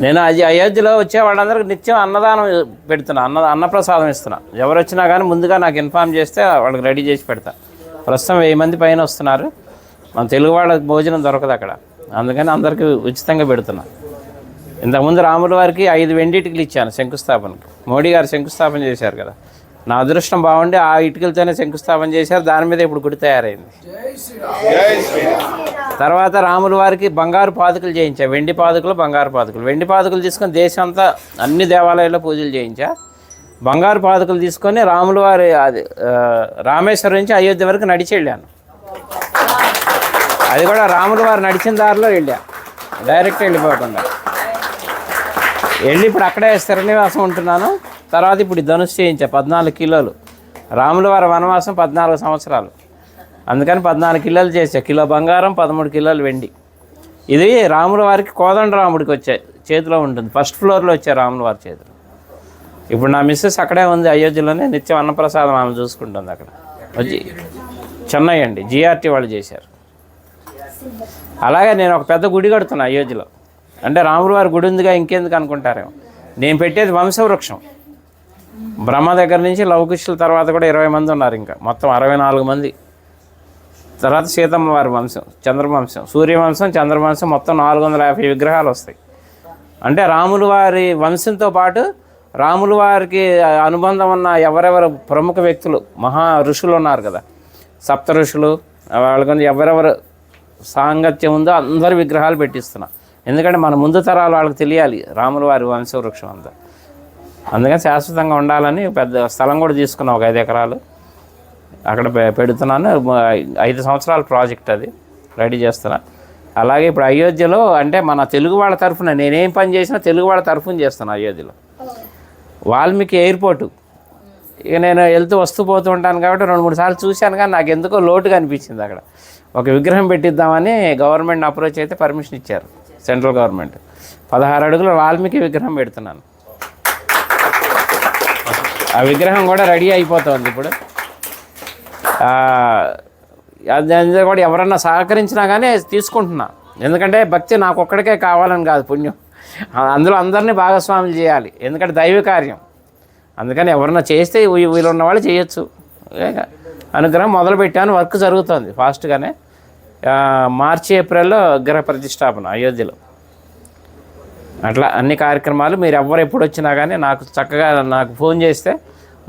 నేను అయోధ్యలో వచ్చే వాళ్ళందరికీ నిత్యం అన్నదానం పెడుతున్నా, అన్నప్రసాదం ఇస్తున్నా. ఎవరు వచ్చినా కానీ ముందుగా నాకు ఇన్ఫామ్ చేస్తే వాళ్ళకి రెడీ చేసి పెడతా. ప్రస్తుతం 1000 మంది పైన వస్తున్నారు. మన తెలుగు వాళ్ళకి భోజనం దొరకదు అక్కడ, అందుకని అందరికీ ఉచితంగా పెడుతున్నా. ఇంతకుముందు రాముల వారికి 5 వెండి ఇటుకలు ఇచ్చాను శంకుస్థాపనకి. మోడీ గారు శంకుస్థాపన చేశారు కదా, నా అదృష్టం బాగుండి ఆ ఇటుకలతోనే శంకుస్థాపన చేశారు. దాని మీద ఇప్పుడు గుడి తయారైంది. తర్వాత రాముల వారికి బంగారు పాదుకలు చేయించా, వెండి పాదుకలు, బంగారు పాదుకలు. వెండి పాదుకలు తీసుకొని దేశం అంతా అన్ని దేవాలయాల్లో పూజలు చేయించా. బంగారు పాదుకలు తీసుకొని రాముల వారి రామేశ్వరం నుంచి అయోధ్య వరకు నడిచి వెళ్ళాను. అది కూడా రాముల వారు నడిచిన దారిలో వెళ్ళా, డైరెక్ట్ వెళ్ళిపోకుండా వెళ్ళి ఇప్పుడు అక్కడే స్థిరనివాసం ఉంటున్నాను. తర్వాత ఇప్పుడు ధనుసు చేయించా 14 కిలోలు. రాముల వారి వనవాసం 14 సంవత్సరాలు, అందుకని 14 కిలోలు చేసా. కిలో బంగారం, 13 కిలోలు వెండి. ఇది రాముల వారికి కోదండరాముడికి వచ్చే చేతిలో ఉంటుంది, ఫస్ట్ ఫ్లోర్లో వచ్చే రాముల వారి చేతిలో. ఇప్పుడు నా మిస్సెస్ అక్కడే ఉంది అయోధ్యలోనే, నిత్యం అన్నప్రసాదం ఆమె చూసుకుంటుంది అక్కడ. వచ్చి చెన్నై అండి, జిఆర్టీ వాళ్ళు చేశారు. అలాగే నేను ఒక పెద్ద గుడి కడుతున్నా అయోధ్యలో. అంటే రాముల వారి గుడి ఉందిగా ఇంకెందుకు అనుకుంటారేమో. నేను పెట్టేది వంశవృక్షం. బ్రహ్మ దగ్గర నుంచి లవకుశుల తర్వాత కూడా 20 మంది ఉన్నారు, ఇంకా మొత్తం 64 మంది. తర్వాత సీతమ్మ వారి వంశం, చంద్రవంశం, సూర్యవంశం, చంద్రవంశం, మొత్తం 450 విగ్రహాలు వస్తాయి. అంటే రాముల వారి వంశంతో పాటు రాముల వారికి అనుబంధం ఉన్న ఎవరెవరు ప్రముఖ వ్యక్తులు, మహా ఋషులు ఉన్నారు కదా, సప్త ఋషులు, వాళ్ళకి ఎవరెవరు సాంగత్యం ఉందో అందరి విగ్రహాలు పెట్టిస్తున్నా. ఎందుకంటే మన ముందు తరాలు వాళ్ళకి తెలియాలి రాముల వారి వంశవృక్షం అంతా. అందుకని శాశ్వతంగా ఉండాలని పెద్ద స్థలం కూడా తీసుకున్నాం, ఒక 5 ఎకరాలు. అక్కడ పెడుతున్నాను. 5 సంవత్సరాల ప్రాజెక్ట్ అది, రెడీ చేస్తున్నా. అలాగే ఇప్పుడు అయోధ్యలో అంటే మన తెలుగు వాళ్ళ తరఫున నేనేం పని చేసినా తెలుగు వాళ్ళ తరఫున చేస్తాను. అయోధ్యలో వాల్మీకి ఎయిర్పోర్టు, ఇక నేను వెళ్తూ వస్తూ పోతూ ఉంటాను కాబట్టి 2-3 సార్లు చూశాను, కానీ నాకు ఎందుకో లోటుగా అనిపించింది. అక్కడ ఒక విగ్రహం పెట్టిద్దామని గవర్నమెంట్ అప్రోచ్ అయితే పర్మిషన్ ఇచ్చారు, సెంట్రల్ గవర్నమెంట్. 16 అడుగుల వాల్మీకి విగ్రహం పెడుతున్నాను. ఆ విగ్రహం కూడా రెడీ అయిపోతుంది ఇప్పుడు. అది కూడా ఎవరన్నా సహకరించినా కానీ తీసుకుంటున్నా. ఎందుకంటే భక్తి నాకు ఒక్కడికే కావాలని కాదు, పుణ్యం అందులో అందరినీ భాగస్వాములు చేయాలి, ఎందుకంటే దైవ కార్యం. అందుకని ఎవరన్నా చేస్తే వీళ్ళున్న వాళ్ళు చేయొచ్చు. అనుగ్రహం మొదలుపెట్టాను, వర్క్ జరుగుతుంది ఫాస్ట్గానే. మార్చి ఏప్రిల్లో విగ్రహ ప్రతిష్టాపన అయోధ్యలో. అట్లా అన్ని కార్యక్రమాలు మీరు ఎవరు ఎప్పుడు వచ్చినా కానీ నాకు చక్కగా నాకు ఫోన్ చేస్తే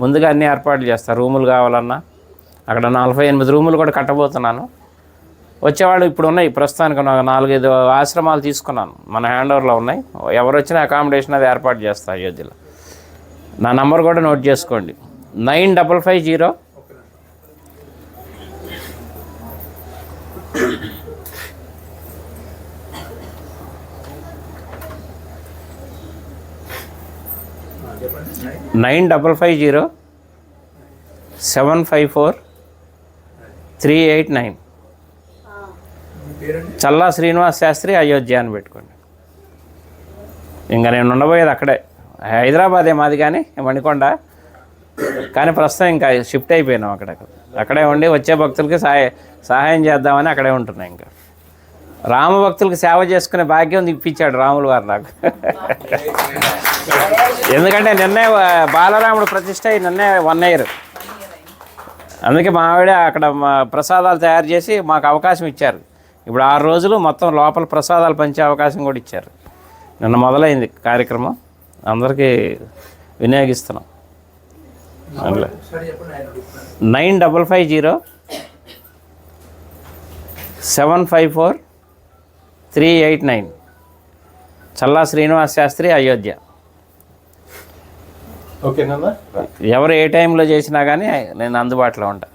ముందుగా అన్ని ఏర్పాట్లు చేస్తారు. రూములు కావాలన్నా అక్కడ 48 రూములు కూడా కట్టబోతున్నాను. వచ్చేవాళ్ళు ఇప్పుడు ఉన్నాయి, ప్రస్తుతానికి 4-5 ఆశ్రమాలు తీసుకున్నాను, మన హ్యాండ్ ఓవర్లో ఉన్నాయి. ఎవరు వచ్చినా అకామిడేషన్ అది ఏర్పాటు చేస్తాను అయోధ్యలో. నా నంబర్ కూడా నోట్ చేసుకోండి, 9550 754-389. చల్లా శ్రీనివాస్ శాస్త్రి అయోధ్య అని పెట్టుకోండి. ఇంకా నేను ఉండబోయేది అక్కడే, హైదరాబాదే మాది కానీ మణికొండ, కానీ ప్రస్తుతం ఇంకా షిఫ్ట్ అయిపోయినాం అక్కడే ఉండి వచ్చే భక్తులకి సహాయం చేద్దామని అక్కడే ఉంటున్నాయి. ఇంకా రామ భక్తులకి సేవ చేసుకునే భాగ్యం ఇప్పించాడు రాముల వారు నాకు. ఎందుకంటే నిన్నే బాలరాముడు ప్రతిష్ట నిన్నే 1 year. అందుకే మా ఆవిడ అక్కడ ప్రసాదాలు తయారు చేసి మాకు అవకాశం ఇచ్చారు. ఇప్పుడు 6 రోజులు మొత్తం లోపల ప్రసాదాలు పంచే అవకాశం కూడా ఇచ్చారు. నిన్న మొదలైంది కార్యక్రమం, అందరికీ వినియోగిస్తున్నాం. 9550-754-389. చల్లా శ్రీనివాస్ శాస్త్రి అయోధ్య. ఓకేనా? ఎవరు ఏ టైంలో చేసినా కానీ నేను అందుబాటులో ఉంటాను.